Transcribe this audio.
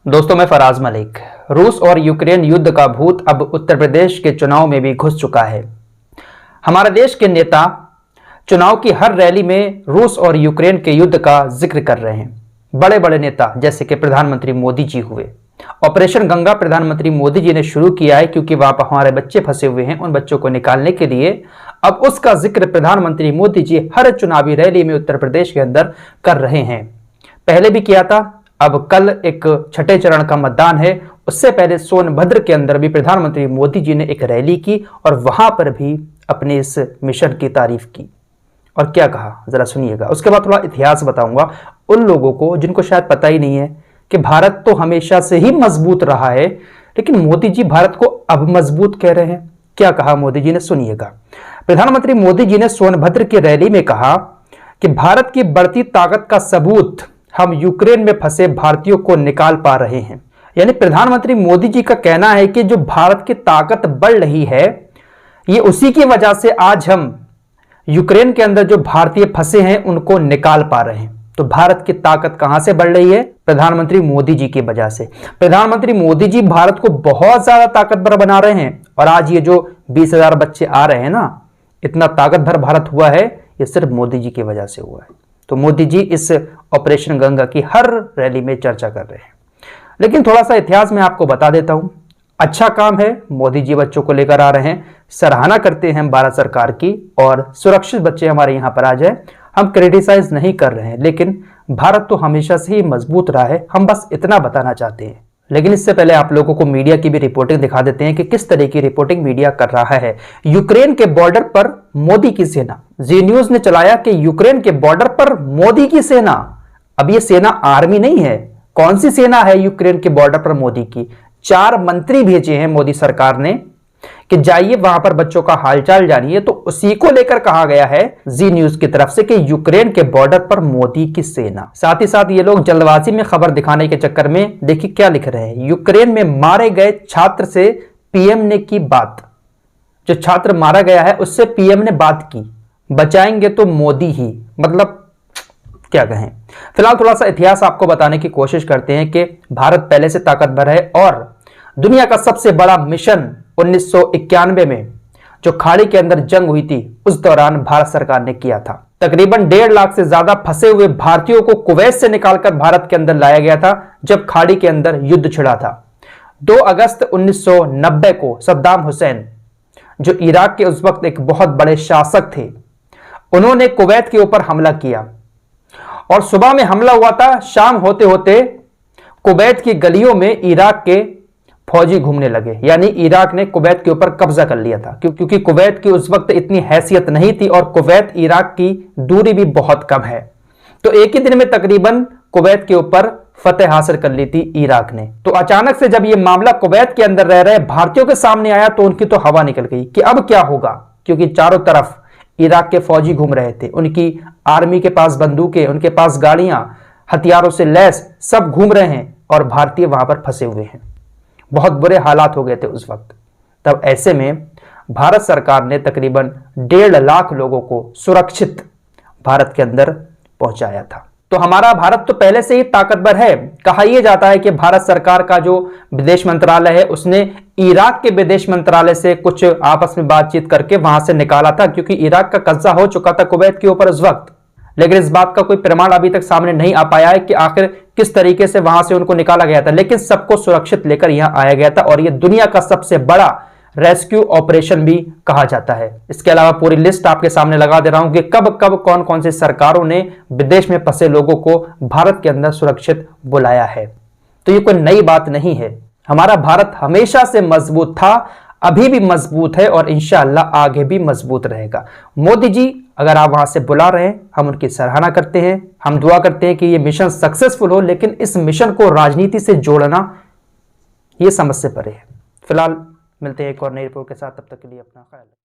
दोस्तों, मैं फराज मलिक। रूस और यूक्रेन युद्ध का भूत अब उत्तर प्रदेश के चुनाव में भी घुस चुका है। हमारे देश के नेता चुनाव की हर रैली में रूस और यूक्रेन के युद्ध का जिक्र कर रहे हैं। बड़े बड़े नेता जैसे कि प्रधानमंत्री मोदी जी हुए। ऑपरेशन गंगा प्रधानमंत्री मोदी जी ने शुरू किया है क्योंकि वहां पर हमारे बच्चे फंसे हुए हैं। उन बच्चों को निकालने के लिए अब उसका जिक्र प्रधानमंत्री मोदी जी हर चुनावी रैली में उत्तर प्रदेश के अंदर कर रहे हैं। पहले भी किया था, अब कल एक छठे चरण का मतदान है। उससे पहले सोनभद्र के अंदर भी प्रधानमंत्री मोदी जी ने एक रैली की और वहां पर भी अपने इस मिशन की तारीफ की। और क्या कहा जरा सुनिएगा। उसके बाद थोड़ा इतिहास बताऊंगा उन लोगों को जिनको शायद पता ही नहीं है कि भारत तो हमेशा से ही मजबूत रहा है, लेकिन मोदी जी भारत को अब मजबूत कह रहे हैं। क्या कहा मोदी जी ने, सुनिएगा। प्रधानमंत्री मोदी जी ने सोनभद्र की रैली में कहा कि भारत की बढ़ती ताकत का सबूत हम यूक्रेन में फंसे भारतीयों को निकाल पा रहे हैं। यानी प्रधानमंत्री मोदी जी का कहना है कि जो भारत की ताकत बढ़ रही है, ये उसी की वजह से आज हम यूक्रेन के अंदर जो भारतीय फंसे हैं उनको निकाल पा रहे हैं। तो भारत की ताकत कहां से बढ़ रही है? प्रधानमंत्री मोदी जी की वजह से। प्रधानमंत्री मोदी जी भारत को बहुत ज्यादा ताकतवर बना रहे हैं। और आज ये जो 20,000 बच्चे आ रहे हैं ना, इतना ताकतवर भारत हुआ है, ये सिर्फ मोदी जी की वजह से हुआ है। तो मोदी जी इस ऑपरेशन गंगा की हर रैली में चर्चा कर रहे हैं। लेकिन थोड़ा सा इतिहास में आपको बता देता हूं। अच्छा काम है, मोदी जी बच्चों को लेकर आ रहे हैं, सराहना करते हैं हम भारत सरकार की, और सुरक्षित बच्चे हमारे यहां पर आ जाए। हम क्रिटिसाइज नहीं कर रहे हैं, लेकिन भारत तो हमेशा से ही मजबूत रहा है, हम बस इतना बताना चाहते हैं। लेकिन इससे पहले आप लोगों को मीडिया की भी रिपोर्टिंग दिखा देते हैं कि किस तरह की रिपोर्टिंग मीडिया कर रहा है। यूक्रेन के बॉर्डर पर मोदी की सेना, जी न्यूज ने चलाया कि यूक्रेन के बॉर्डर पर मोदी की सेना। अब ये सेना आर्मी नहीं है। कौन सी सेना है यूक्रेन के बॉर्डर पर मोदी की? 4 मंत्री भेजे हैं मोदी सरकार ने कि जाइए वहां पर बच्चों का हालचाल जानिए। तो उसी को लेकर कहा गया है जी न्यूज की तरफ से कि यूक्रेन के बॉर्डर पर मोदी की सेना। साथ ही साथ ये लोग जल्दबाजी में खबर दिखाने के चक्कर में देखिए क्या लिख रहे हैं। यूक्रेन में मारे गए छात्र से पीएम ने की बात। जो छात्र मारा गया है उससे पीएम ने बात की, बचाएंगे तो मोदी ही। मतलब क्या कहें। फिलहाल थोड़ा सा इतिहास आपको बताने की कोशिश करते हैं कि भारत पहले से ताकतवर है और दुनिया का सबसे बड़ा मिशन 1991 में जो खाड़ी के अंदर जंग हुई थी, उस दौरान भारत सरकार ने किया था। तकरीबन 1.5 लाख से ज्यादा फंसे हुए भारतीयों को कुवैत से निकालकर भारत के अंदर लाया गया था जब खाड़ी के अंदर युद्ध छिड़ा था। 2 अगस्त 1990 को सद्दाम हुसैन, जो इराक के उस वक्त एक बहुत बड़े शासक थे, उन्होंने कुवैत के ऊपर हमला किया। और सुबह में हमला हुआ था, शाम होते होते कुवैत की गलियों में इराक के फौजी घूमने लगे। यानी इराक ने कुवैत के ऊपर कब्जा कर लिया था, क्योंकि कुवैत की उस वक्त इतनी हैसियत नहीं थी और कुवैत इराक की दूरी भी बहुत कम है। तो एक ही दिन में तकरीबन कुवैत के ऊपर फतेह हासिल कर ली थी इराक ने। तो अचानक से जब यह मामला कुवैत के अंदर रह रहे भारतीयों के सामने आया तो उनकी तो हवा निकल गई कि अब क्या होगा, क्योंकि चारों तरफ इराक के फौजी घूम रहे थे। उनकी आर्मी के पास बंदूकें, उनके पास गाड़ियां, हथियारों से लैस सब घूम रहे हैं और भारतीय वहां पर फंसे हुए हैं। बहुत बुरे हालात हो गए थे उस वक्त। तब ऐसे में भारत सरकार ने तकरीबन 1.5 लाख लोगों को सुरक्षित भारत के अंदर पहुंचाया था। तो हमारा भारत तो पहले से ही ताकतवर है। कहा यह जाता है कि भारत सरकार का जो विदेश मंत्रालय है उसने इराक के विदेश मंत्रालय से कुछ आपस में बातचीत करके वहां से निकाला था, क्योंकि इराक का कब्जा हो चुका था कुवैत के ऊपर उस वक्त। लेकिन इस बात का कोई प्रमाण अभी तक सामने नहीं आ पाया है कि आखिर किस तरीके से वहां से उनको निकाला गया था। लेकिन सबको सुरक्षित लेकर यहां आया गया था और यह दुनिया का सबसे बड़ा रेस्क्यू ऑपरेशन भी कहा जाता है। इसके अलावा पूरी लिस्ट आपके सामने लगा दे रहा हूं कि कब कब कौन कौन सी सरकारों ने विदेश में फंसे लोगों को भारत के अंदर सुरक्षित बुलाया है। तो ये कोई नई बात नहीं है। हमारा भारत हमेशा से मजबूत था, अभी भी मजबूत है और इंशाअल्लाह आगे भी मजबूत रहेगा। मोदी जी अगर आप वहां से बुला रहे हैं, हम उनकी सराहना करते हैं। हम दुआ करते हैं कि यह मिशन सक्सेसफुल हो, लेकिन इस मिशन को राजनीति से जोड़ना यह समझ से परे है। फिलहाल मिलते हैं एक और नई रिपोर्ट के साथ, तब तक के लिए अपना ख्याल रखें।